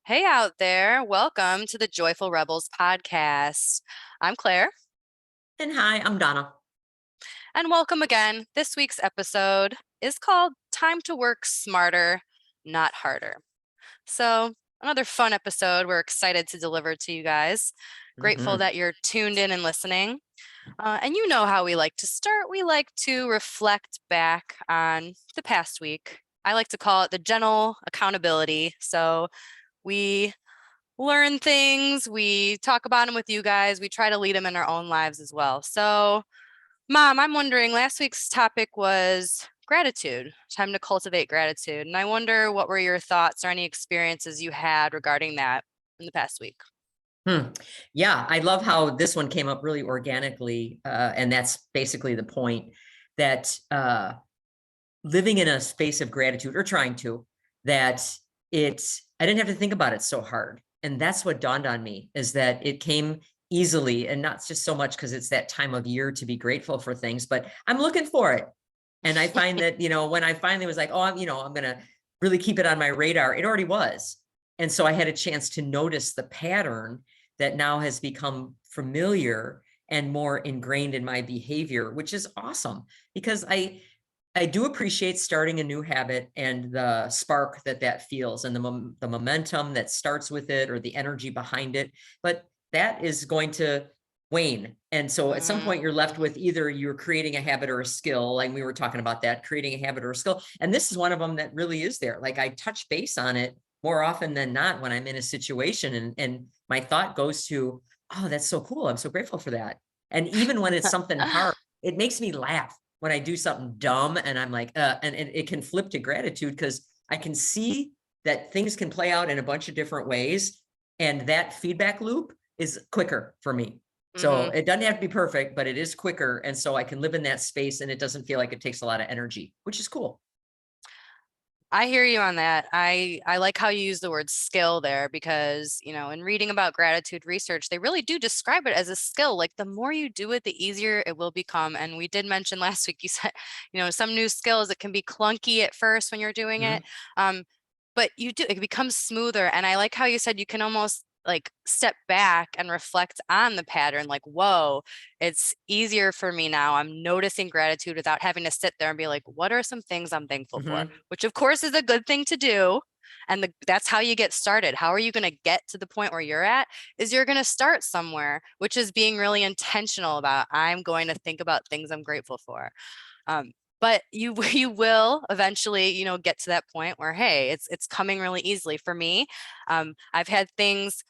Hey out there, welcome to the Joyful Rebels podcast. I'm Claire, And hi, I'm Donna. and welcome again. This week's episode is called Time to Work Smarter, Not Harder. So, another fun episode we're excited to deliver to you guys. Grateful hmm that you're tuned in and listening. And you know how we like to start. We like to reflect back on the past week. I like to call it the gentle accountability. So, we learn things, we talk about them with you guys, we try to lead them in our own lives as well. So, Mom, I'm wondering, last week's topic was gratitude, time to cultivate gratitude. And I wonder what were your thoughts or any experiences you had regarding that in the past week? Hmm. Yeah, I love how this one came up really organically. And that's basically the point that living in a space of gratitude or trying to, that I didn't have to think about it so hard. And that's what dawned on me is that it came easily and not just so much because it's that time of year to be grateful for things, but I'm looking for it. And I find that, when I finally was like, oh, I'm going to really keep it on my radar, it already was. And so I had a chance to notice the pattern that now has become familiar and more ingrained in my behavior, which is awesome because I do appreciate starting a new habit and the spark that feels and the momentum that starts with it or the energy behind it. But that is going to wane. And so at some point you're left Mhm. with either you're creating a habit or a skill. Like we were talking about that, creating a habit or a skill. And this is one of them that really is there. Like I touch base on it more often than not when I'm in a situation and my thought goes to, oh, that's so cool. I'm so grateful for that. And even when it's something hard, it makes me laugh when I do something dumb and I'm like, and it can flip to gratitude because I can see that things can play out in a bunch of different ways. And that feedback loop is quicker for me. So Mhm. it doesn't have to be perfect, but it is quicker. And so I can live in that space and it doesn't feel like it takes a lot of energy, which is cool. I hear you on that. I like how you use the word skill there because, in reading about gratitude research, they really do describe it as a skill. Like the more you do it, the easier it will become. And we did mention last week, you said, some new skills, it can be clunky at first when you're doing it. Mhm. Um, but it becomes smoother. And I like how you said you can almost like step back and reflect on the pattern, like, whoa, it's easier for me now. I'm noticing gratitude without having to sit there and be like, what are some things I'm thankful for? Mhm. Which, of course, is a good thing to do. And that's how you get started. How are you going to get to the point where you're at? Is you're going to start somewhere, which is being really intentional about, I'm going to think about things I'm grateful for. Um, but you will eventually, get to that point where, hey, it's coming really easily for me. I've had things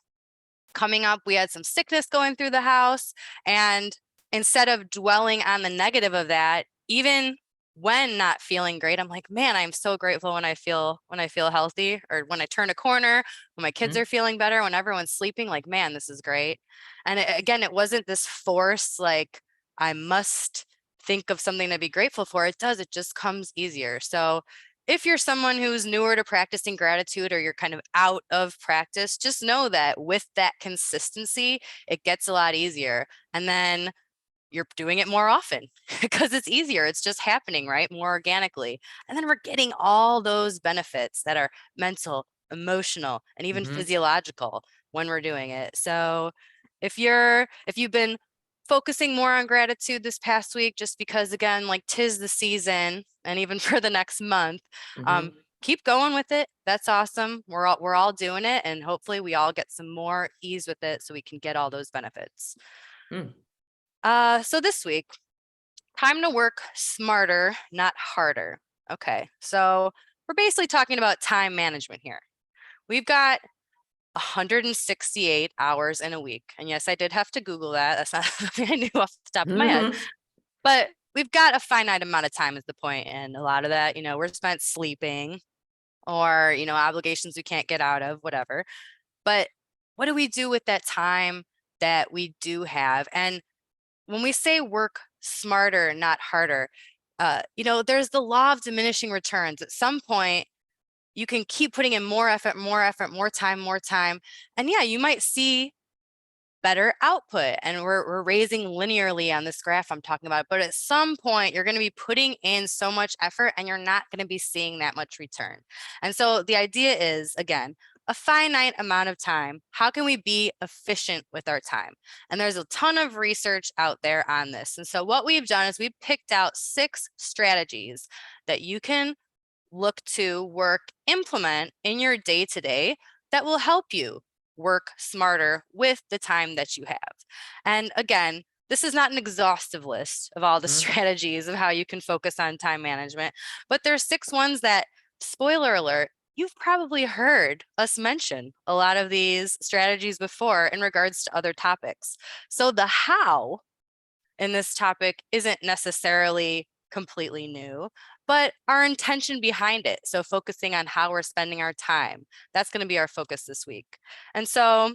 coming up. We had some sickness going through the house. And instead of dwelling on the negative of that, even when not feeling great, I'm like, man, I'm so grateful when I feel healthy, or when I turn a corner, when my kids Mhm. are feeling better, when everyone's sleeping, like, man, this is great. And again, it wasn't this force, like I must think of something to be grateful for. It just comes easier. So if you're someone who's newer to practicing gratitude, or you're kind of out of practice, just know that with that consistency, it gets a lot easier. And then you're doing it more often because it's easier. It's just happening, right? More organically. And then we're getting all those benefits that are mental, emotional, and even Mhm. physiological when we're doing it. So if you've been focusing more on gratitude this past week, just because again, like 'tis the season, and even for the next month, um, Mhm. keep going with it. That's awesome. We're all doing it, and hopefully we all get some more ease with it so we can get all those benefits. Mm. So this week, time to work smarter, not harder. Okay, so we're basically talking about time management here. We've got 168 hours in a week. And yes, I did have to Google that. That's not something I knew off the top of my head. Mhm. But we've got a finite amount of time is the point. And a lot of that, we're spent sleeping, or, obligations we can't get out of, whatever. But what do we do with that time that we do have? And when we say work smarter, not harder, there's the law of diminishing returns. At some point, you can keep putting in more effort, more time, more time. And yeah, you might see better output. And we're raising linearly on this graph I'm talking about. But at some point, you're going to be putting in so much effort and you're not going to be seeing that much return. And so the idea is, again, a finite amount of time. How can we be efficient with our time? And there's a ton of research out there on this. And so what we've done is we've picked out 6 strategies that you can look to work, implement in your day to day that will help you work smarter with the time that you have. And again, this is not an exhaustive list of all the Mhm. strategies of how you can focus on time management, but there's 6 ones that, spoiler alert, you've probably heard us mention a lot of these strategies before in regards to other topics. So the how in this topic isn't necessarily completely new, but our intention behind it. So focusing on how we're spending our time, that's going to be our focus this week. And so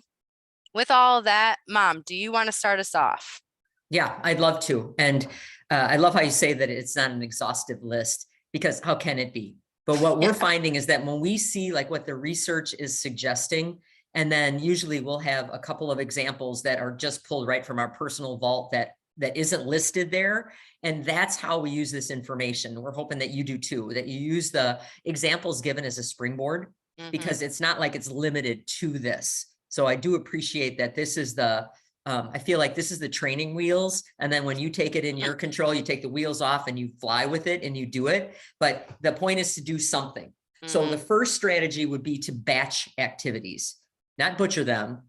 with all of that, Mom, do you want to start us off? Yeah, I'd love to. And I love how you say that it's not an exhaustive list, because how can it be? But what we're Yeah. finding is that when we see like what the research is suggesting, and then usually we'll have a couple of examples that are just pulled right from our personal vault that isn't listed there. And that's how we use this information. We're hoping that you do too, that you use the examples given as a springboard, Mm-hmm. because it's not like it's limited to this. So I do appreciate that this is I feel like this is the training wheels. And then when you take it in your control, you take the wheels off and you fly with it and you do it. But the point is to do something. So the Mm-hmm. first strategy would be to batch activities, not butcher them,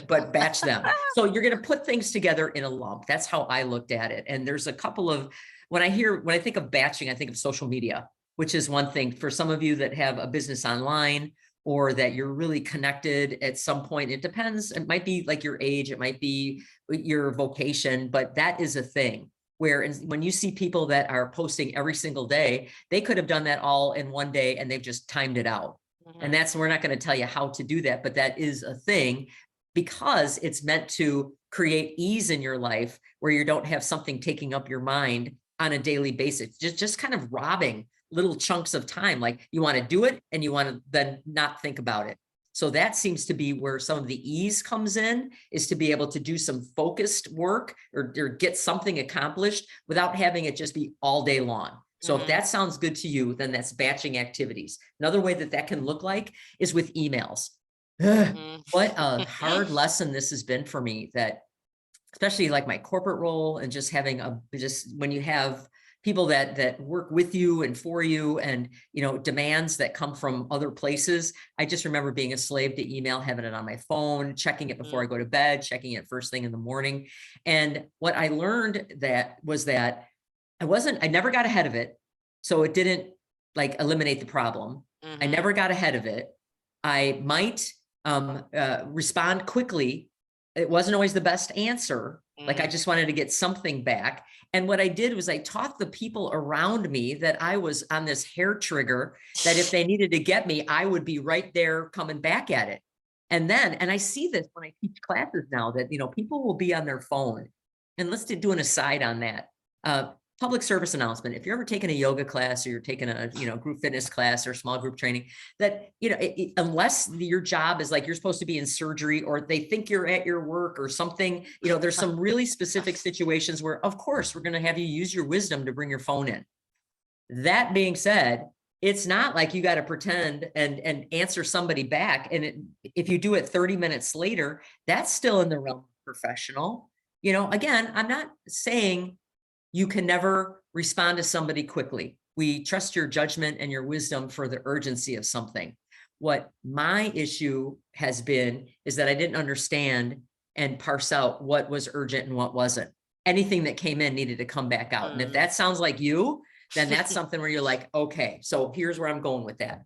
but batch them. So you're going to put things together in a lump. That's how I looked at it. And there's a couple of, when I think of batching, I think of social media, which is one thing for some of you that have a business online, or that you're really connected at some point. It depends. It might be like your age, it might be your vocation, but that is a thing where when you see people that are posting every single day, they could have done that all in one day and they've just timed it out. And Mm-hmm. that's, we're not going to tell you how to do that, but that is a thing, because it's meant to create ease in your life where you don't have something taking up your mind on a daily basis, just kind of robbing little chunks of time. Like you want to do it and you want to then not think about it. So that seems to be where some of the ease comes in, is to be able to do some focused work, or get something accomplished without having it just be all day long. So if Mm-hmm. that sounds good to you, then that's batching activities. Another way that that can look like is with emails. What a hard lesson this has been for me, that especially like my corporate role, and just having just when you have people that work with you and for you, and demands that come from other places. I just remember being a slave to email, having it on my phone, checking it before I go to bed, checking it first thing in the morning. And what I learned that was that I never got ahead of it. So it didn't like eliminate the problem. I Mm-hmm. never got ahead of it. I might respond quickly. It wasn't always the best answer. Like I Mm-hmm. just wanted to get something back. And what I did was I taught the people around me that I was on this hair trigger, that if they needed to get me, I would be right there coming back at it. And I see this when I teach classes now, that, people will be on their phone. And let's do an aside on that. Uh, Public service announcement. If you're ever taking a yoga class, or you're taking a, group fitness class or small group training, that, unless your job is like, you're supposed to be in surgery, or they think you're at your work or something, there's some really specific situations where, of course, we're going to have you use your wisdom to bring your phone in. That being said, it's not like you got to pretend and answer somebody back. And if you do it 30 minutes later, that's still in the realm of professional. Again, I'm not saying you can never respond to somebody quickly. We trust your judgment and your wisdom for the urgency of something. What my issue has been is that I didn't understand and parse out what was urgent and what wasn't. Anything that came in needed to come back out. And if Mm-hmm. that sounds like you, then that's something where you're like, okay, so here's where I'm going with that.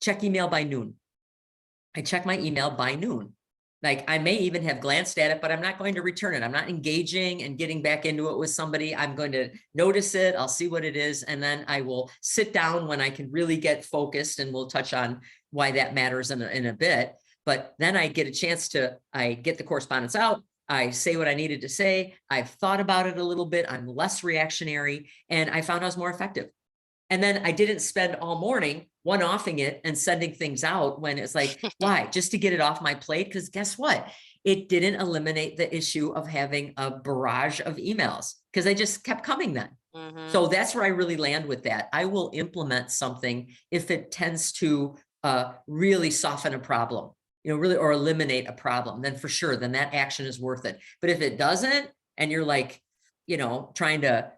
Check email by noon. I check my email by noon. Like I may even have glanced at it, but I'm not going to return it. I'm not engaging and getting back into it with somebody. I'm going to notice it. I'll see what it is. And then I will sit down when I can really get focused, and we'll touch on why that matters in a bit. But then I get a chance I get the correspondence out. I say what I needed to say. I've thought about it a little bit. I'm less reactionary, and I found I was more effective. And then I didn't spend all morning one-offing it and sending things out, when it's like, why? Just to get it off my plate? Because guess what? It didn't eliminate the issue of having a barrage of emails, because they just kept coming then. Mm-hmm. So that's where I really land with that. I will implement something if it tends to really soften a problem, really, or eliminate a problem, then for sure, then that action is worth it. But if it doesn't, and you're like, trying to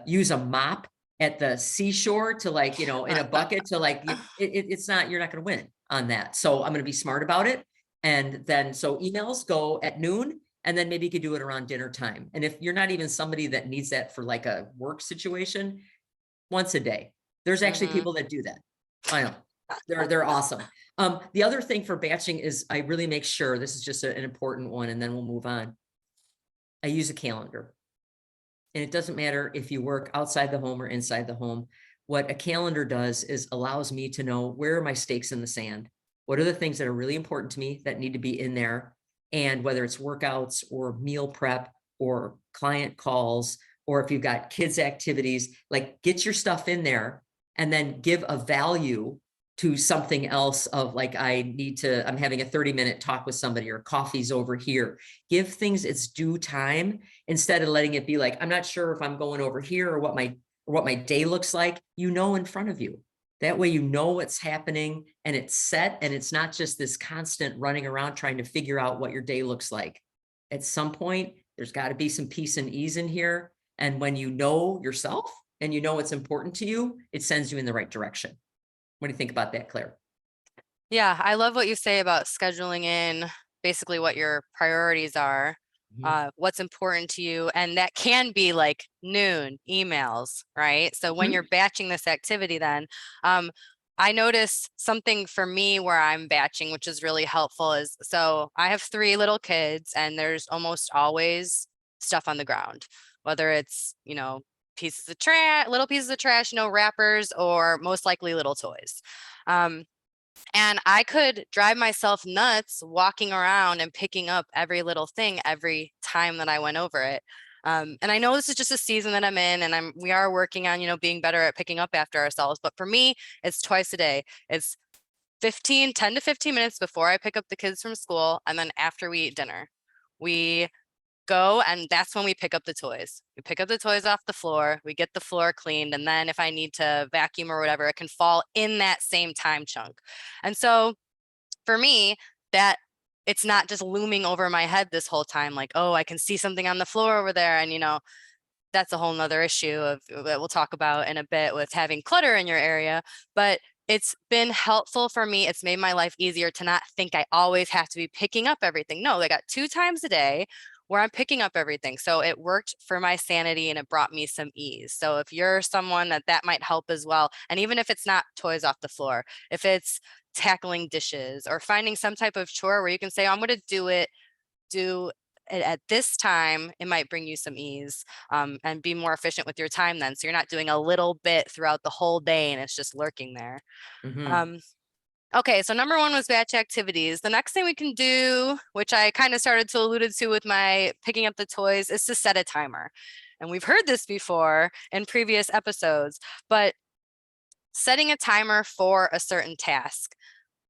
use a mop at the seashore to like, in a bucket to like, it's not, you're not going to win on that. So I'm going to be smart about it. And then, so emails go at noon, and then maybe you could do it around dinner time. And if you're not even somebody that needs that for like a work situation, once a day. There's actually Mhm. people that do that. I know. They're awesome. The other thing for batching is I really make sure, this is just an important one, and then we'll move on. I use a calendar. And it doesn't matter if you work outside the home or inside the home. What a calendar does is allows me to know, where are my stakes in the sand? What are the things that are really important to me that need to be in there? And whether it's workouts or meal prep or client calls, or if you've got kids activities, like, get your stuff in there and then give a value to something else of like, I'm having a 30-minute talk with somebody, or coffee's over here. Give things its due time, instead of letting it be like, I'm not sure if I'm going over here, or what my day looks like, in front of you. That way, what's happening, and it's set, and it's not just this constant running around trying to figure out what your day looks like. At some point, there's got to be some peace and ease in here. And when you know yourself and you know what's important to you, it sends you in the right direction. What do you think about that, Claire? Yeah, I love what you say about scheduling in basically what your priorities are, Mhm. what's important to you, and that can be like noon emails, right? So when you're Mhm. batching this activity, then um, I notice something for me where I'm batching, which is really helpful, is so I have three little kids, and there's almost always stuff on the ground, whether it's, pieces of trash, little pieces of trash, wrappers, or most likely little toys. Um, and I could drive myself nuts walking around and picking up every little thing every time that I went over it. And I know this is just a season that I'm in, and we are working on, being better at picking up after ourselves. But for me, it's twice a day. It's 10 to 15 minutes before I pick up the kids from school, and then after we eat dinner. We go, and that's when we pick up the toys. We pick up the toys off the floor, we get the floor cleaned, and then if I need to vacuum or whatever, it can fall in that same time chunk. And so for me, that it's not just looming over my head this whole time, like, oh, I can see something on the floor over there. And that's a whole nother issue of that we'll talk about in a bit with having clutter in your area. But it's been helpful for me. It's made my life easier to not think I always have to be picking up everything. No, I got 2 times a day where I'm picking up everything. So it worked for my sanity, and it brought me some ease. So if you're someone that might help as well, and even if it's not toys off the floor, if it's tackling dishes or finding some type of chore where you can say, oh, I'm going to do it at this time, it might bring you some ease, and be more efficient with your time then. So you're not doing a little bit throughout the whole day and it's just lurking there. Mhm. Um, okay, so number one was batch activities. The next thing we can do, which I kind of started to alluded to with my picking up the toys, is to set a timer. And we've heard this before in previous episodes, but setting a timer for a certain task.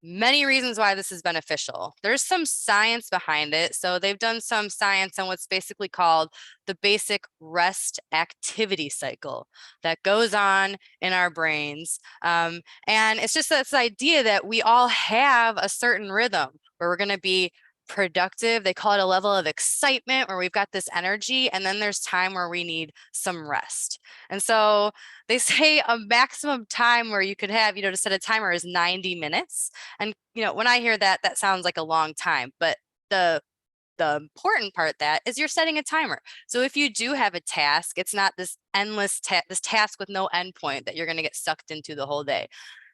Many reasons why this is beneficial. There's some science behind it. So they've done some science on what's basically called the basic rest activity cycle that goes on in our brains. And it's just this idea that we all have a certain rhythm where we're going to be productive. They call it a level of excitement where we've got this energy, and then there's time where we need some rest. And so they say a maximum time where you could have, to set a timer is 90 minutes. And, when I hear that, that sounds like a long time, but the important part that is you're setting a timer. So if you do have a task, it's not this endless this task with no endpoint that you're going to get sucked into the whole day.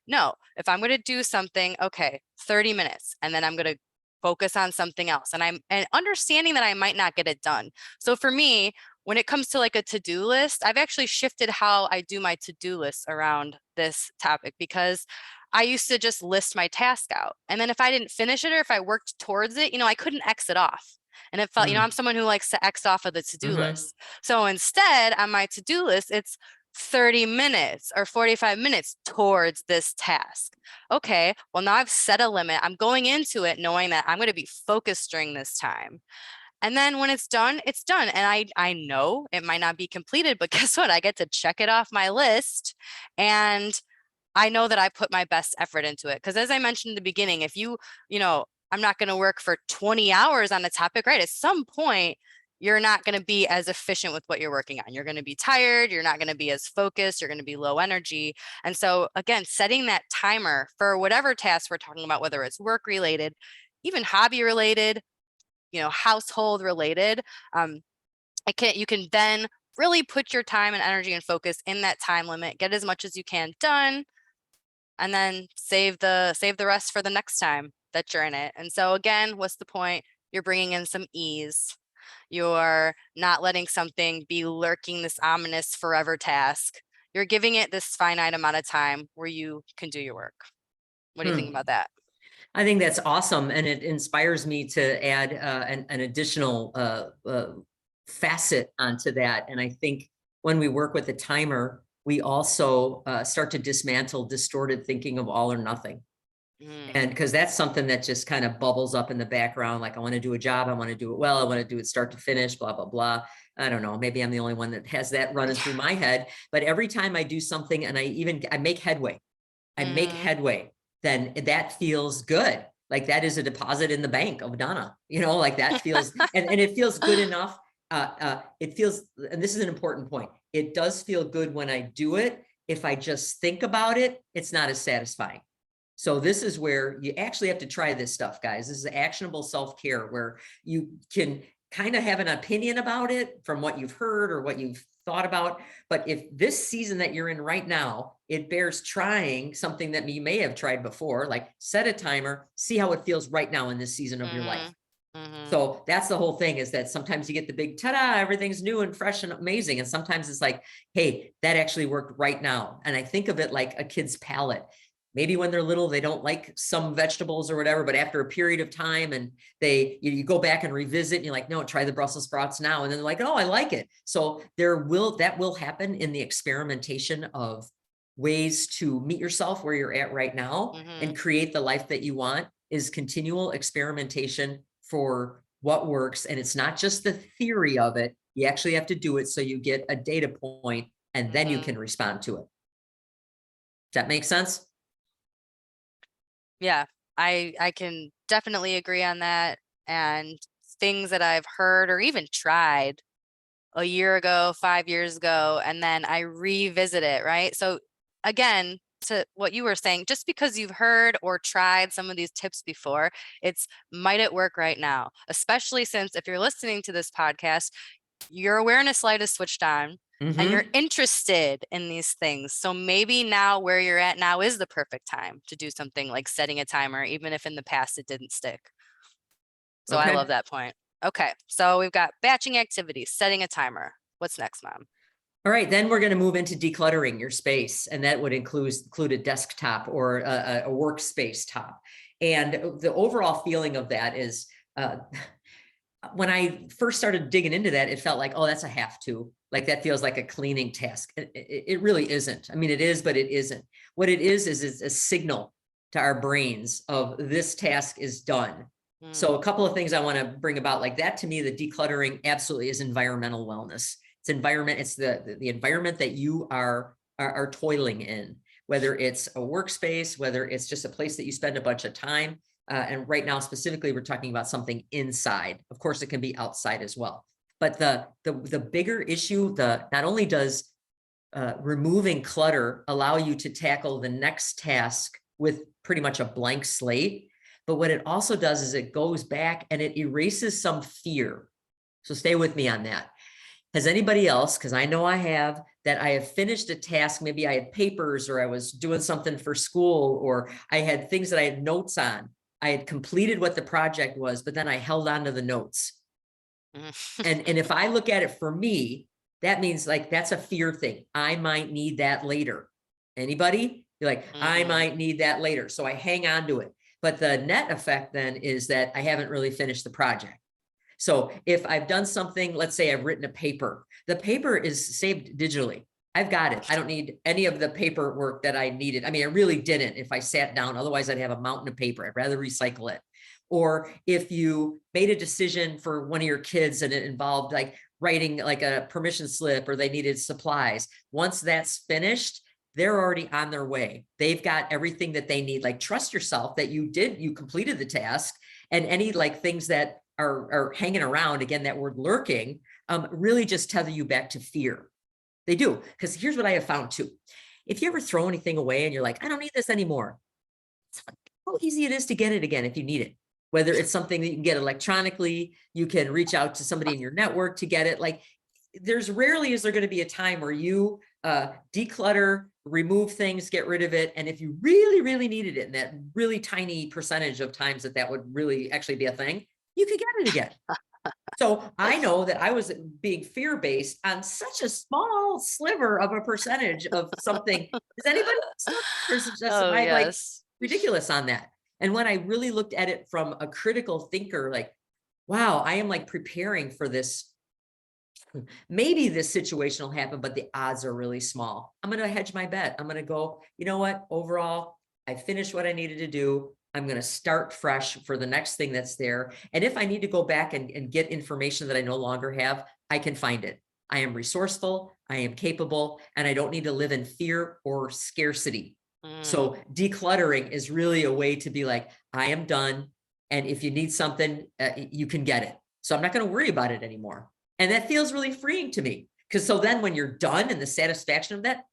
No, if I'm going to do something, okay, 30 minutes, and then I'm going to focus on something else. And understanding that I might not get it done. So for me, when it comes to like a to-do list, I've actually shifted how I do my to-do list around this topic, because I used to just list my task out. And then if I didn't finish it, or if I worked towards it, I couldn't X it off. And it felt, I'm Mm. someone who likes to X off of the to-do Mhm. list. So instead, on my to-do list, it's 30 minutes or 45 minutes towards this task. Okay, well, now I've set a limit. I'm going into it knowing that I'm going to be focused during this time. And then when it's done, it's done. And I know it might not be completed, but guess what? I get to check it off my list. And I know that I put my best effort into it. Because as I mentioned in the beginning, if I'm not going to work for 20 hours on a topic, right? At some point, you're not going to be as efficient with what you're working on. You're going to be tired. You're not going to be as focused. You're going to be low energy. And so, again, setting that timer for whatever task we're talking about, whether it's work related, even hobby related, household related, you can then really put your time and energy and focus in that time limit, get as much as you can done, and then save the rest for the next time that you're in it. And so again, what's the point? You're bringing in some ease. You're not letting something be lurking this ominous forever task. You're giving it this finite amount of time where you can do your work. What do you think Hmm. about that? I think that's awesome. And it inspires me to add an additional facet onto that. And I think when we work with the timer, we also start to dismantle distorted thinking of all or nothing. And Mm. because that's something that just kind of bubbles up in the background, like I want to do a job, I want to do it well, I want to do it start to finish, blah, blah, blah. I don't know, maybe I'm the only one that has that running through my head. But every time I do something and I make headway, Mm. then that feels good. Like that is a deposit in the bank of Donna, like that feels, and it feels good enough. It feels, and this is an important point. It does feel good when I do it. If I just think about it, it's not as satisfying. So this is where you actually have to try this stuff, guys. This is actionable self-care where you can kind of have an opinion about it from what you've heard or what you've thought about. But if this season that you're in right now, it bears trying something that you may have tried before, like set a timer, see how it feels right now in this season of your life. Mm-hmm. Mm-hmm. So that's the whole thing, is that sometimes you get the big ta-da, everything's new and fresh and amazing. And sometimes it's like, hey, that actually worked right now. And I think of it like a kid's palate. Maybe when they're little, they don't like some vegetables or whatever, but after a period of time and you go back and revisit and you're like, no, try the Brussels sprouts now. And then they're like, oh, I like it. So that will happen in the experimentation of ways to meet yourself where you're at right now Mm-hmm. and create the life that you want, is continual experimentation for what works. And it's not just the theory of it. You actually have to do it so you get a data point and then you Mm-hmm. can respond to it. Does that make sense? Yeah, I can definitely agree on that. And things that I've heard or even tried a year ago, 5 years ago, and then I revisit it, right? So again, to what you were saying, just because you've heard or tried some of these tips before, might it work right now? Especially since if you're listening to this podcast, your awareness light is switched on and you're Mm-hmm. interested in these things. So maybe now where you're at now is the perfect time to do something like setting a timer, even if in the past it didn't stick. So I love Okay. that point. Okay, so we've got batching activities, setting a timer. What's next, Mom? All right, then we're going to move into decluttering your space, and that would include a desktop or a workspace top. And the overall feeling of that is, when I first started digging into that, it felt like, oh, that's a have to. Like that feels like a cleaning task. It really isn't. I mean, it is, but it isn't. What it is a signal to our brains of this task is done. So a Mm, couple of things I want to bring about, like that, to me, the decluttering absolutely is environmental wellness. It's environment. It's the environment that you are toiling in, whether it's a workspace, whether it's just a place that you spend a bunch of time. And right now, specifically, we're talking about something inside. Of course, it can be outside as well. But the bigger issue, not only does removing clutter allow you to tackle the next task with pretty much a blank slate, but what it also does is it goes back and it erases some fear. So stay with me on that. Has anybody else, because I know I have, that I have finished a task, maybe I had papers or I was doing something for school, or I had things that I had notes on. I had completed what the project was, but then I held on to the notes. And if I look at it for me, that means like that's a fear thing. I might need that later. Anybody? You're like, I mhm, might need that later. So I hang on to it. But the net effect then is that I haven't really finished the project. So if I've done something, let's say I've written a paper, the paper is saved digitally. I've got it. I don't need any of the paperwork that I needed. I mean, I really didn't if I sat down. Otherwise, I'd have a mountain of paper. I'd rather recycle it. Or if you made a decision for one of your kids and it involved like writing like a permission slip or they needed supplies, once that's finished, they're already on their way. They've got everything that they need. Like, trust yourself that you completed the task, and any like things that are hanging around, again, that word lurking, really just tether you back to fear. They do. Because here's what I have found too. If you ever throw anything away and you're like, I don't need this anymore, how easy it is to get it again if you need it. Whether it's something that you can get electronically, you can reach out to somebody in your network to get it. Like, there's rarely is there going to be a time where you declutter, remove things, get rid of it. And if you really, really needed it, in that really tiny percentage of times that that would really actually be a thing, you could get it again. So I know that I was being fear-based on such a small sliver of a percentage of something. Does anybody just Oh, am I like yes. ridiculous on that? And when I really looked at it from a critical thinker, like, wow, I am like preparing for this. Maybe this situation will happen, but the odds are really small. I'm going to hedge my bet. I'm going to go, you know what? Overall, I finished what I needed to do. I'm going to start fresh for the next thing that's there. And if I need to go back and get information that I no longer have, I can find it. I am resourceful, I am capable, and I don't need to live in fear or scarcity. So decluttering is really a way to be like, I am done. And if you need something, you can get it. So I'm not going to worry about it anymore. And that feels really freeing to me, because so then when you're done and the satisfaction of that,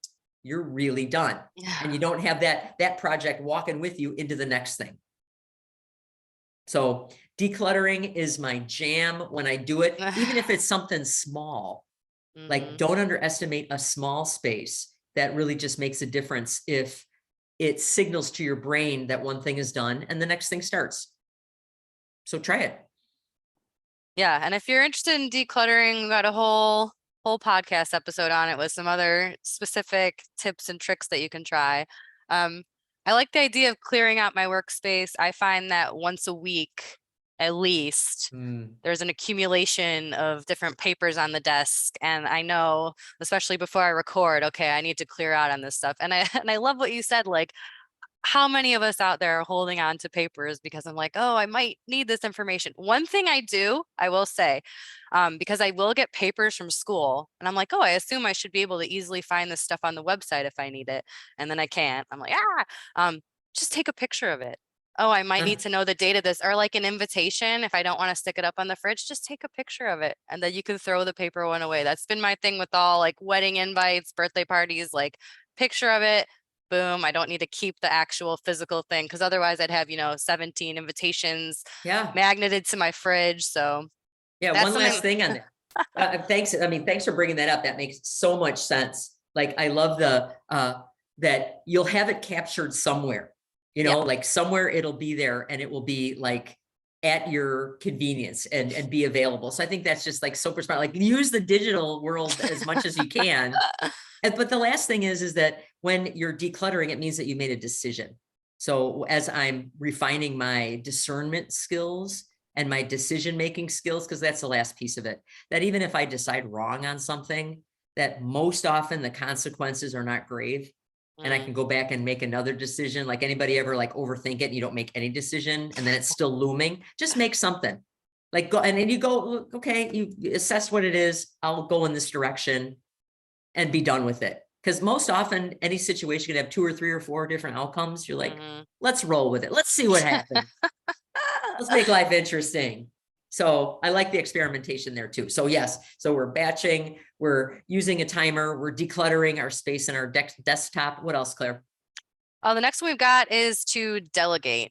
you're really done. And you don't have that project walking with you into the next thing. So decluttering is my jam when I do it, even if it's something small. Like, don't underestimate a small space. That really just makes a difference if it signals to your brain that one thing is done and the next thing starts. So try it. Yeah, and if you're interested in decluttering, we got a whole podcast episode on it with some other specific tips and tricks that you can try. I like the idea of clearing out my workspace. I find that once a week, at least, there's an accumulation of different papers on the desk, and I know, especially before I record, okay, I need to clear out on this stuff. And I love what you said, like, how many of us out there are holding on to papers because I'm like, oh, I might need this information. One thing I do, I will say, because I will get papers from school and I'm like, oh, I assume I should be able to easily find this stuff on the website if I need it. And then I can't. I'm like, just take a picture of it. Oh, I might need to know the date of this, or like an invitation. If I don't want to stick it up on the fridge, just take a picture of it and then you can throw the paper one away. That's been my thing with all like wedding invites, birthday parties, like picture of it. Boom, I don't need to keep the actual physical thing, because otherwise I'd have, 17 invitations magneted to my fridge. So yeah, that's one last something. thing on that. Thanks. I mean, thanks for bringing that up. That makes so much sense. Like, I love the that you'll have it captured somewhere, like somewhere it'll be there and it will be like at your convenience and be available. So I think that's just like super smart. Like, use the digital world as much as you can. But the last thing is that when you're decluttering, it means that you made a decision. So as I'm refining my discernment skills and my decision-making skills, because that's the last piece of it, that even if I decide wrong on something, that most often the consequences are not grave. And I can go back and make another decision. Like, anybody ever like overthink it and you don't make any decision and then it's still looming? Just make something. Like, go and then you go, okay, you assess what it is. I'll go in this direction and be done with it. Because most often any situation can have 2 or 3 or 4 different outcomes. You're like, let's roll with it. Let's see what happens. Let's make life interesting. So I like the experimentation there too. So yes, so we're batching, we're using a timer, we're decluttering our space in our desktop. What else, Claire? The next one we've got is to delegate.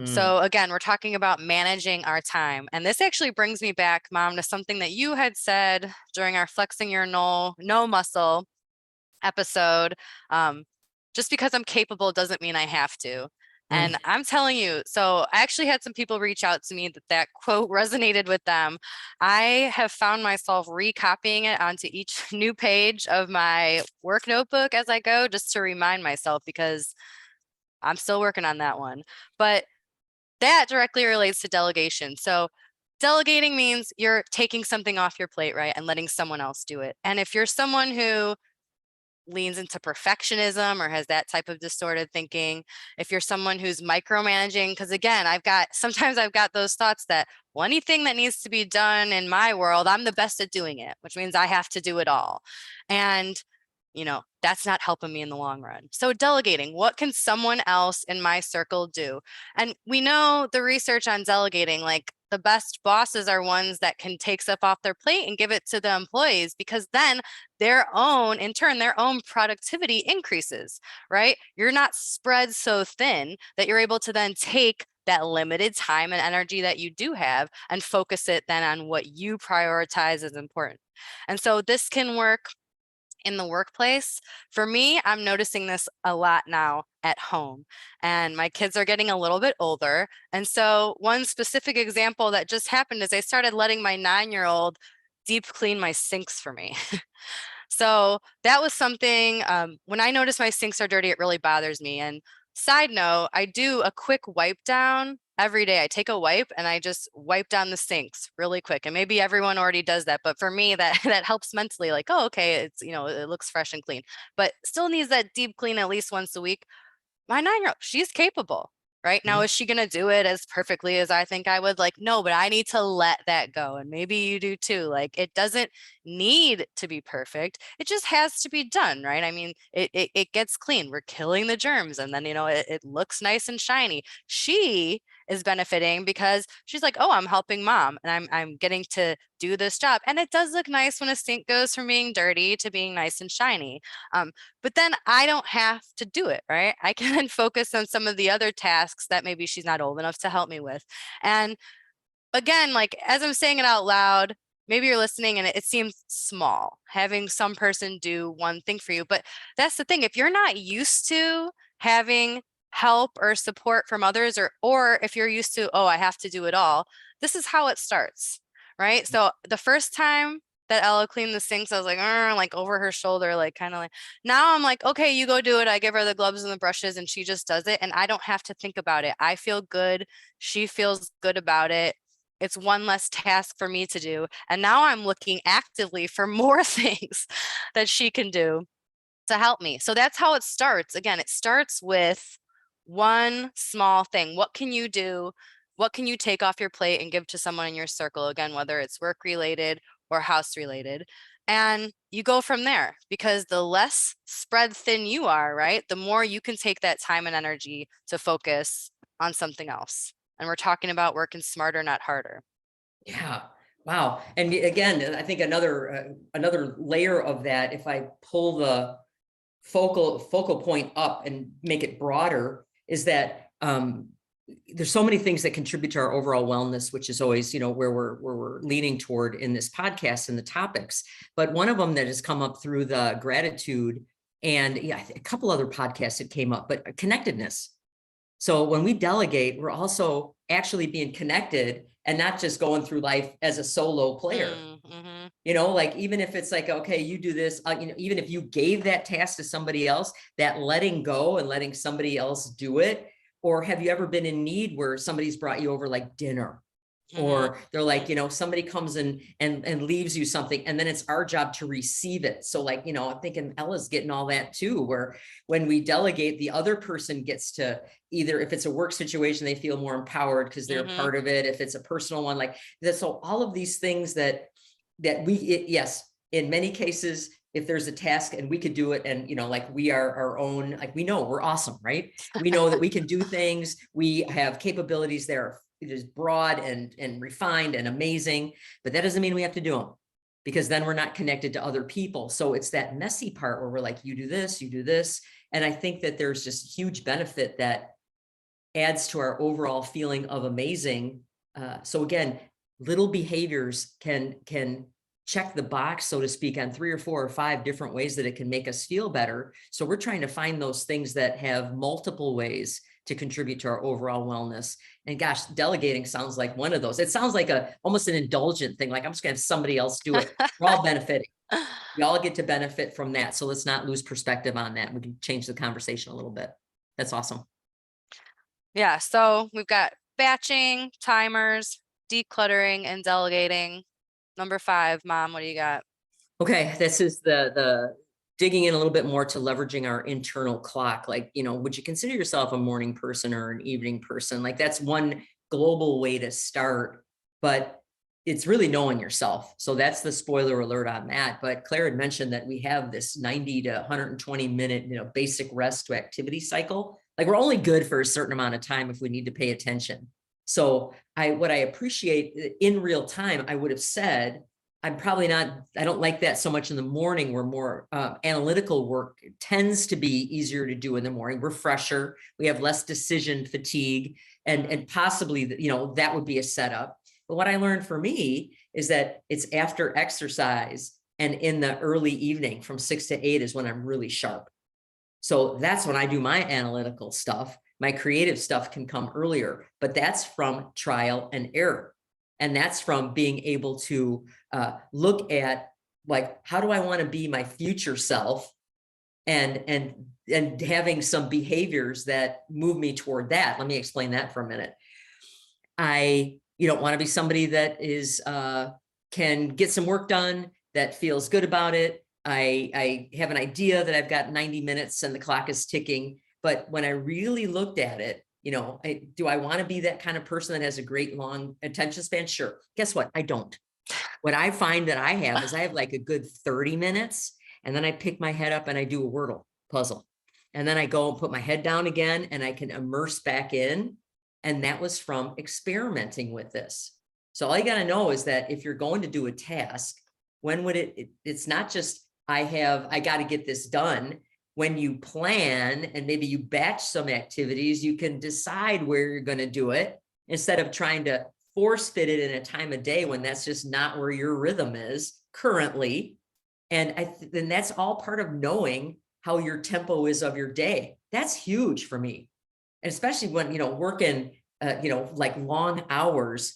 So again, we're talking about managing our time. And this actually brings me back, Mom, to something that you had said during our Flexing Your No Muscle episode. Just because I'm capable doesn't mean I have to. And I'm telling you, so I actually had some people reach out to me that quote resonated with them. I have found myself recopying it onto each new page of my work notebook as I go, just to remind myself, because I'm still working on that one. But that directly relates to delegation. So delegating means you're taking something off your plate, right? And letting someone else do it. And if you're someone who leans into perfectionism or has that type of distorted thinking, if you're someone who's micromanaging, because again, sometimes I've got those thoughts that anything that needs to be done in my world, I'm the best at doing it, which means I have to do it all. And that's not helping me in the long run. So delegating, what can someone else in my circle do? And we know the research on delegating, like the best bosses are ones that can take stuff off their plate and give it to the employees, because then in turn, their own productivity increases, right? You're not spread so thin that you're able to then take that limited time and energy that you do have and focus it then on what you prioritize as important. And so this can work in the workplace. For me, I'm noticing this a lot now at home, and my kids are getting a little bit older. And so one specific example that just happened is I started letting my 9-year-old deep clean my sinks for me. So that was something, when I notice my sinks are dirty, it really bothers me. And side note, I do a quick wipe down every day. I take a wipe and I just wipe down the sinks really quick. And maybe everyone already does that, but for me, that that helps mentally. Like, oh, okay, it looks fresh and clean, but still needs that deep clean at least once a week. My 9-year-old, she's capable. Right now, Mhm. is she going to do it as perfectly as I think I would? Like, no, but I need to let that go. And maybe you do too. Like, it doesn't need to be perfect. It just has to be done. Right. I mean, it gets clean. We're killing the germs. And then, it looks nice and shiny. She is benefiting because she's like, oh, I'm helping mom and I'm getting to do this job. And it does look nice when a sink goes from being dirty to being nice and shiny. But then I don't have to do it, right? I can focus on some of the other tasks that maybe she's not old enough to help me with. And again, like as I'm saying it out loud, maybe you're listening and it seems small, having some person do one thing for you. But that's the thing. If you're not used to having help or support from others, or if you're used to, oh, I have to do it all, this is how it starts, right? So the first time that Ella cleaned the sinks, I was like over her shoulder, like kind of like, now I'm like, okay, you go do it. I give her the gloves and the brushes and she just does it. And I don't have to think about it. I feel good. She feels good about it. It's one less task for me to do. And now I'm looking actively for more things that she can do to help me. So that's how it starts. Again, it starts with one small thing. What can you do? What can you take off your plate and give to someone in your circle? Again, whether it's work related or house related. And you go from there, because the less spread thin you are, right? The more you can take that time and energy to focus on something else. And we're talking about working smarter, not harder. Yeah. Wow. And again, I think another layer of that, if I pull the focal point up and make it broader, is that there's so many things that contribute to our overall wellness, which is always, where we're leaning toward in this podcast and the topics. But one of them that has come up through the gratitude, and yeah, a couple other podcasts that came up, but connectedness. So when we delegate, we're also actually being connected and not just going through life as a solo player. Mm-hmm. Like even if it's like, okay, you do this, even if you gave that task to somebody else, that letting go and letting somebody else do it. Or have you ever been in need where somebody's brought you over like dinner, or they're like, somebody comes in and leaves you something, and then it's our job to receive it. So like, I'm thinking Ella's getting all that too, where when we delegate, the other person gets to, either if it's a work situation, they feel more empowered because they're Mm-hmm. part of it. If it's a personal one, like that. So all of these things that yes, in many cases, if there's a task and we could do it, and like we are our own, like we know we're awesome, right? We know that we can do things, we have capabilities that are just broad and refined and amazing, but that doesn't mean we have to do them, because then we're not connected to other people. So it's that messy part where we're like, you do this, you do this. And I think that there's just huge benefit that adds to our overall feeling of amazing. So again, little behaviors can check the box, so to speak, on 3 or 4 or 5 different ways that it can make us feel better. So we're trying to find those things that have multiple ways to contribute to our overall wellness. And gosh, delegating sounds like one of those. It sounds like almost an indulgent thing. Like, I'm just gonna have somebody else do it. We're all benefiting. We all get to benefit from that. So let's not lose perspective on that. We can change the conversation a little bit. That's awesome. Yeah, so we've got batching, timers, decluttering, and delegating. Number 5, Mom, what do you got? Okay, this is the digging in a little bit more to leveraging our internal clock. Like, would you consider yourself a morning person or an evening person? Like, that's one global way to start. But it's really knowing yourself. So that's the spoiler alert on that. But Claire had mentioned that we have this 90 to 120 minute, basic rest to activity cycle. Like we're only good for a certain amount of time if we need to pay attention. So what I appreciate in real time, I would have said, I'm probably not, I don't like that so much in the morning. We're more analytical work tends to be easier to do in the morning. We're fresher. We have less decision fatigue and possibly, that would be a setup. But what I learned for me is that it's after exercise and in the early evening from 6 to 8 is when I'm really sharp. So that's when I do my analytical stuff. My creative stuff can come earlier, but that's from trial and error. And that's from being able to look at, like, how do I want to be my future self, and having some behaviors that move me toward that. Let me explain that for a minute. You don't want to be somebody that is can get some work done, that feels good about it. I have an idea that I've got 90 minutes and the clock is ticking. But when I really looked at it, do I want to be that kind of person that has a great long attention span? Sure. Guess what? I don't. What I find that I have is I have like a good 30 minutes, and then I pick my head up and I do a Wordle puzzle. And then I go and put my head down again and I can immerse back in. And that was from experimenting with this. So all you got to know is that if you're going to do a task, when would it's not just, I got to get this done. When you plan and maybe you batch some activities, you can decide where you're going to do it instead of trying to force fit it in a time of day when that's just not where your rhythm is currently. And then that's all part of knowing how your tempo is of your day. That's huge for me. And especially when, working, like long hours,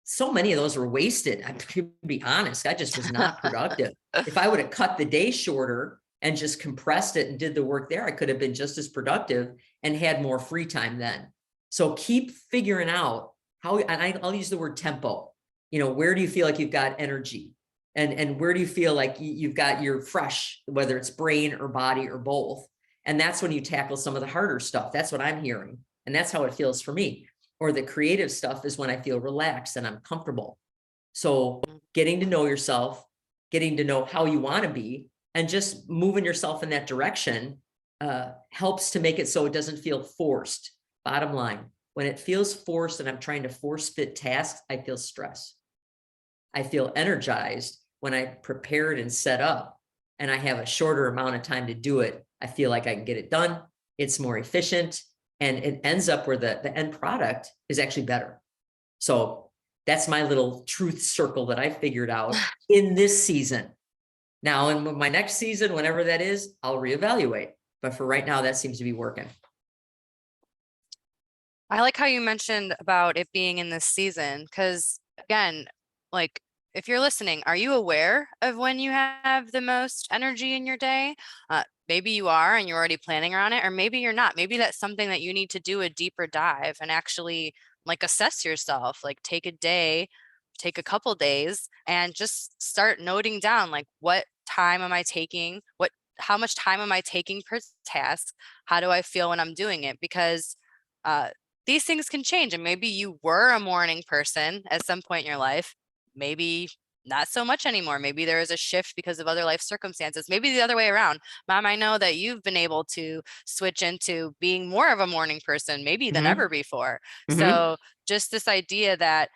so many of those were wasted. I'm to be honest, I just was not productive. If I would have cut the day shorter and just compressed it and did the work there, I could have been just as productive and had more free time then. So keep figuring out how, and I'll use the word tempo. Where do you feel like you've got energy? And where do you feel like you're fresh, whether it's brain or body or both? And that's when you tackle some of the harder stuff. That's what I'm hearing. And that's how it feels for me. Or the creative stuff is when I feel relaxed and I'm comfortable. So getting to know yourself, getting to know how you want to be, and just moving yourself in that direction helps to make it so it doesn't feel forced. Bottom line, when it feels forced and I'm trying to force fit tasks, I feel stress. I feel energized when I prepared and set up and I have a shorter amount of time to do it. I feel like I can get it done. It's more efficient, and it ends up where the end product is actually better. So that's my little truth circle that I figured out in this season. Now, in my next season, whenever that is, I'll reevaluate. But for right now, that seems to be working. I like how you mentioned about it being in this season, because again, like, if you're listening, are you aware of when you have the most energy in your day? Maybe you are and you're already planning around it, or maybe you're not. Maybe that's something that you need to do a deeper dive and actually like assess yourself, like take a day, take a couple days and just start noting down, like, what time am I taking? How much time am I taking per task? How do I feel when I'm doing it? Because these things can change. And maybe you were a morning person at some point in your life, maybe not so much anymore. Maybe there is a shift because of other life circumstances. Maybe the other way around. Mom, I know that you've been able to switch into being more of a morning person, maybe than ever before. So just this idea that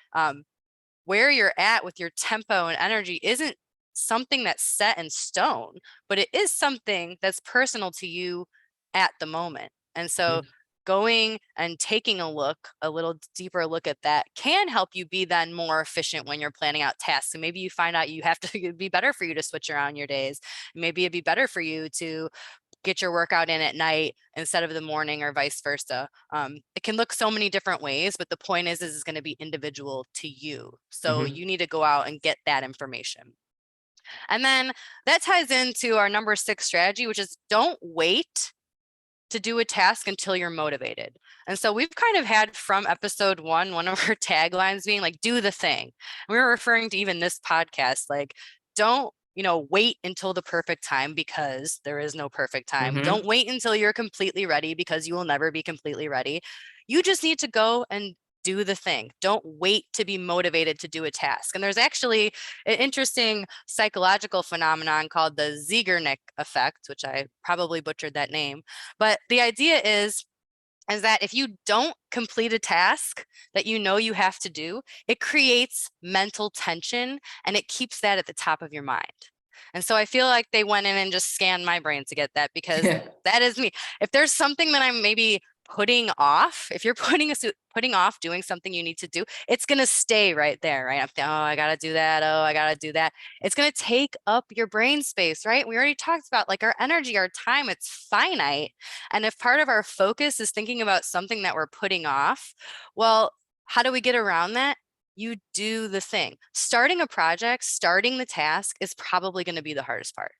where you're at with your tempo and energy isn't something that's set in stone, but it is something that's personal to you at the moment. And so going and taking a little deeper look at that can help you be then more efficient when you're planning out tasks. And maybe you find out you have to, it'd be better for you to switch around your days. Maybe it'd be better for you to get your workout in at night instead of the morning, or vice versa. It can look so many different ways, but the point is it's going to be individual to you. So you need to go out and get that information. And then that ties into our number 6 strategy, which is don't wait to do a task until you're motivated. And so we've kind of had from episode 1, one of our taglines being like, do the thing. We were referring to even this podcast, like, don't, wait until the perfect time, because there is no perfect time. Don't wait until you're completely ready, because you will never be completely ready. You just need to go and do the thing. Don't wait to be motivated to do a task. And there's actually an interesting psychological phenomenon called the Zeigarnik effect, which I probably butchered that name. But the idea is that if you don't complete a task that you know you have to do, it creates mental tension and it keeps that at the top of your mind. And so I feel like they went in and just scanned my brain to get that, because that is me. If there's something that I'm maybe putting off, if you're putting off doing something you need to do, it's going to stay right there, right? Oh, I got to do that. Oh, I got to do that. It's going to take up your brain space, right? We already talked about like our energy, our time, it's finite. And if part of our focus is thinking about something that we're putting off, well, how do we get around that? You do the thing. Starting a project, starting the task is probably going to be the hardest part.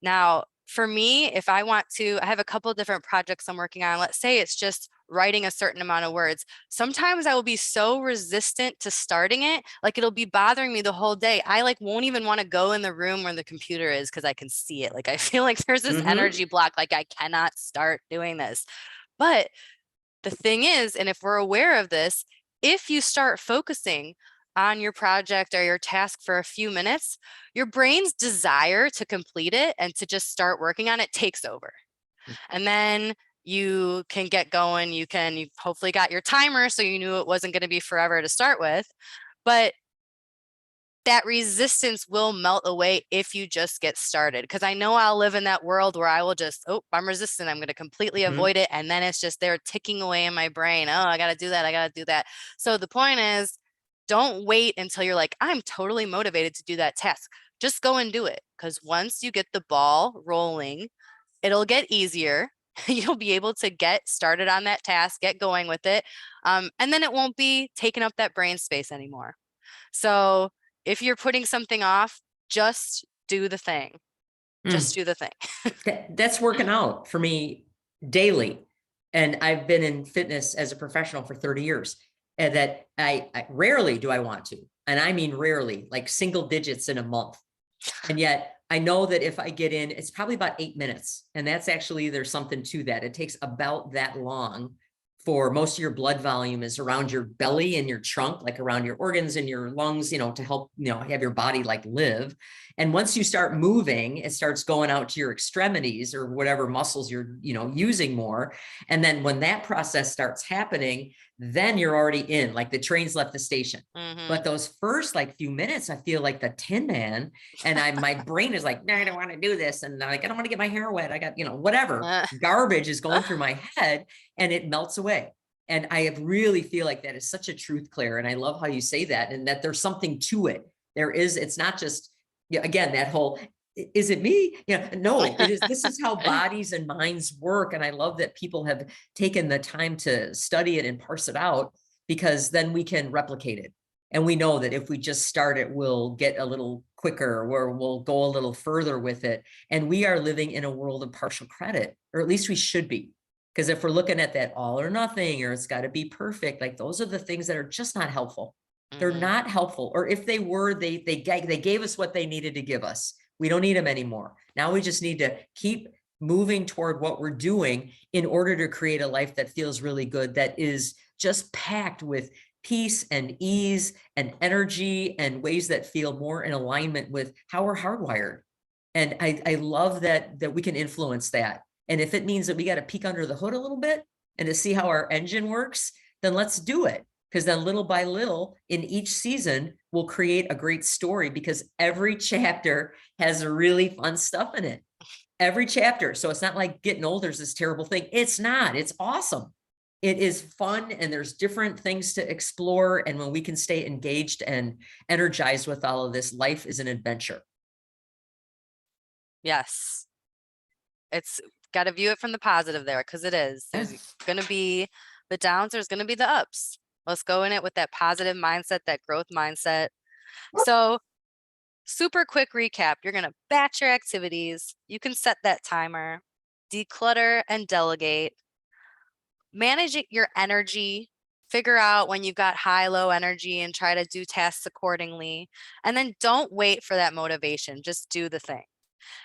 Now, for me, if I want to, I have a couple of different projects I'm working on. Let's say it's just writing a certain amount of words. Sometimes I will be so resistant to starting it, like it'll be bothering me the whole day. I like won't even want to go in the room where the computer is because I can see it. Like I feel like there's this energy block, like I cannot start doing this. But the thing is, and if we're aware of this, if you start focusing on your project or your task for a few minutes, your brain's desire to complete it and to just start working on it takes over. And then you can get going. You've hopefully got your timer, so you knew it wasn't going to be forever to start with. But that resistance will melt away if you just get started. Because I know I'll live in that world where I will just, oh, I'm resistant. I'm going to completely avoid it. And then it's just there ticking away in my brain. Oh, I got to do that. I got to do that. So the point is, don't wait until you're like, I'm totally motivated to do that task. Just go and do it. Because once you get the ball rolling, it'll get easier. You'll be able to get started on that task, get going with it. And then it won't be taking up that brain space anymore. So if you're putting something off, just do the thing. Just do the thing. That's working out for me daily. And I've been in fitness as a professional for 30 years. And that I rarely do I want to. And I mean rarely, like single digits in a month. And yet I know that if I get in, it's probably about 8 minutes. And that's actually, there's something to that. It takes about that long for most of your blood volume is around your belly and your trunk, like around your organs and your lungs, to help, have your body like live. And once you start moving, it starts going out to your extremities or whatever muscles you're, using more. And then when that process starts happening, then you're already in, like the train's left the station. But those first like few minutes, I feel like the Tin Man, and my brain is like, no, I don't want to do this. And like, I don't want to get my hair wet. I got, whatever garbage is going through my head, and it melts away. And I really feel like that is such a truth, Claire. And I love how you say that, and that there's something to it. It's not just, again, that whole, is it me? No, it is. This is how bodies and minds work. And I love that people have taken the time to study it and parse it out, because then we can replicate it. And we know that if we just start it, we'll get a little quicker, or we'll go a little further with it. And we are living in a world of partial credit, or at least we should be. Because if we're looking at that all or nothing, or it's got to be perfect, like those are the things that are just not helpful. They're not helpful. Or if they were, they gave us what they needed to give us. We don't need them anymore. Now we just need to keep moving toward what we're doing in order to create a life that feels really good, that is just packed with peace and ease and energy and ways that feel more in alignment with how we're hardwired. And I love that we can influence that. And if it means that we got to peek under the hood a little bit and to see how our engine works, then let's do it. Because then little by little in each season, we'll create a great story, because every chapter has really fun stuff in it. Every chapter. So it's not like getting older is this terrible thing. It's not. It's awesome. It is fun, and there's different things to explore. And when we can stay engaged and energized with all of this, life is an adventure. Yes. It's got to view it from the positive there, because it is. There's going to be the downs, there's going to be the ups. Let's go in it with that positive mindset, that growth mindset. So super quick recap. You're going to batch your activities. You can set that timer, declutter and delegate, manage your energy, figure out when you've got high, low energy and try to do tasks accordingly. And then don't wait for that motivation. Just do the thing.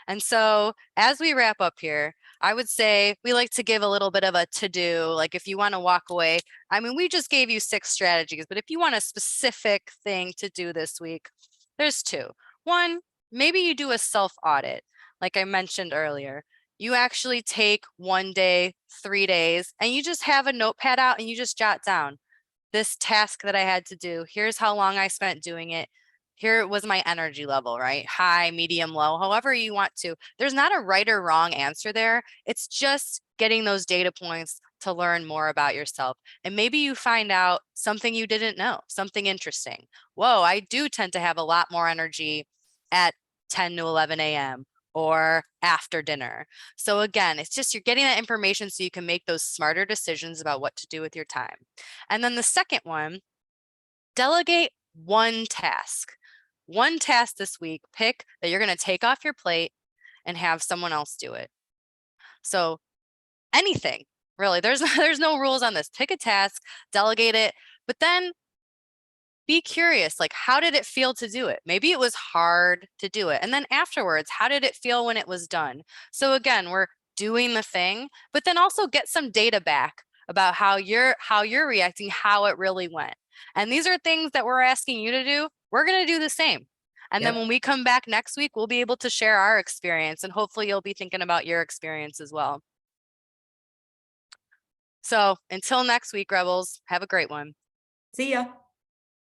And so as we wrap up here, I would say we like to give a little bit of a to-do. Like if you want to walk away, I mean, we just gave you 6 strategies, but if you want a specific thing to do this week, there's 2. One, maybe you do a self-audit, like I mentioned earlier. You actually take 1 day, 3 days, and you just have a notepad out and you just jot down this task that I had to do. Here's how long I spent doing it. Here was my energy level, right? High, medium, low, however you want to. There's not a right or wrong answer there. It's just getting those data points to learn more about yourself. And maybe you find out something you didn't know, something interesting. Whoa, I do tend to have a lot more energy at 10 to 11 a.m. or after dinner. So again, it's just you're getting that information so you can make those smarter decisions about what to do with your time. And then the second one, delegate one task. One task this week, pick that you're going to take off your plate and have someone else do it. So anything, really, there's no rules on this. Pick a task, delegate it, but then be curious, like how did it feel to do it? Maybe it was hard to do it. And then afterwards, how did it feel when it was done? So again, we're doing the thing, but then also get some data back about how you're reacting, how it really went. And these are things that we're asking you to do. We're going to do the same. And then Yep. when we come back next week, we'll be able to share our experience and hopefully you'll be thinking about your experience as well. So until next week, Rebels, have a great one. See ya.